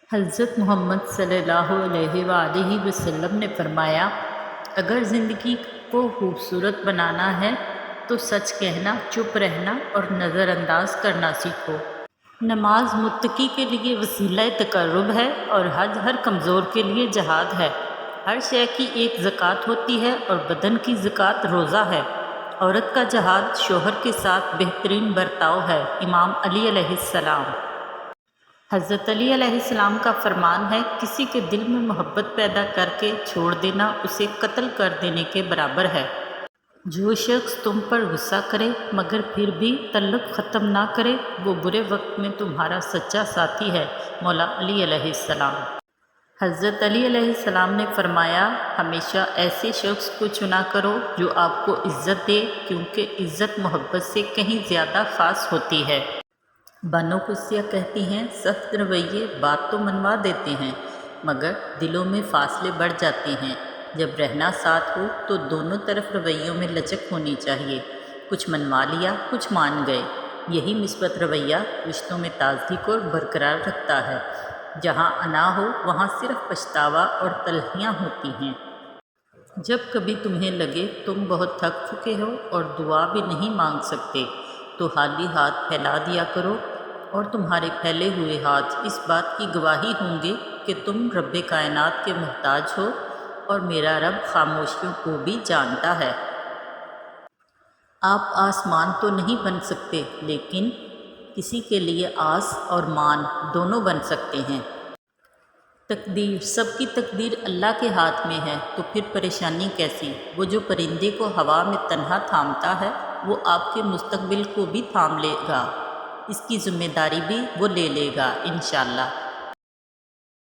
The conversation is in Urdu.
حضرت محمد صلی اللہ علیہ وآلہ وسلم نے فرمایا، اگر زندگی کو خوبصورت بنانا ہے تو سچ کہنا، چپ رہنا اور نظر انداز کرنا سیکھو۔ نماز متقی کے لیے وسیلہ تقرب ہے اور حج ہر کمزور کے لیے جہاد ہے۔ ہر شے کی ایک زکوٰۃ ہوتی ہے اور بدن کی زکوٰۃ روزہ ہے۔ عورت کا جہاد شوہر کے ساتھ بہترین برتاؤ ہے۔ امام علی علیہ السلام۔ حضرت علی علیہ السلام کا فرمان ہے، کسی کے دل میں محبت پیدا کر کے چھوڑ دینا اسے قتل کر دینے کے برابر ہے۔ جو شخص تم پر غصہ کرے مگر پھر بھی تعلق ختم نہ کرے، وہ برے وقت میں تمہارا سچا ساتھی ہے۔ مولا علی علیہ السلام۔ حضرت علی علیہ السلام نے فرمایا، ہمیشہ ایسے شخص کو چنا کرو جو آپ کو عزت دے، کیونکہ عزت محبت سے کہیں زیادہ خاص ہوتی ہے۔ بانو قدسیہ کہتی ہیں، سخت رویے بات تو منوا دیتے ہیں مگر دلوں میں فاصلے بڑھ جاتے ہیں۔ جب رہنا ساتھ ہو تو دونوں طرف رویوں میں لچک ہونی چاہیے۔ کچھ منوا لیا، کچھ مان گئے۔ یہی مثبت رویہ رشتوں میں تازگی کو برقرار رکھتا ہے۔ جہاں انا ہو وہاں صرف پچھتاوا اور تلخیاں ہوتی ہیں۔ جب کبھی تمہیں لگے تم بہت تھک چکے ہو اور دعا بھی نہیں مانگ سکتے تو خالی ہاتھ پھیلا دیا کرو، اور تمہارے پھیلے ہوئے ہاتھ اس بات کی گواہی ہوں گے کہ تم رب کائنات کے محتاج ہو، اور میرا رب خاموشیوں کو بھی جانتا ہے۔ آپ آسمان تو نہیں بن سکتے، لیکن کسی کے لیے آس اور مان دونوں بن سکتے ہیں۔ تقدیر، سب کی تقدیر اللہ کے ہاتھ میں ہے، تو پھر پریشانی کیسی؟ وہ جو پرندے کو ہوا میں تنہا تھامتا ہے، وہ آپ کے مستقبل کو بھی تھام لے گا۔ اس کی ذمہ داری بھی وہ لے لے گا انشاءاللہ۔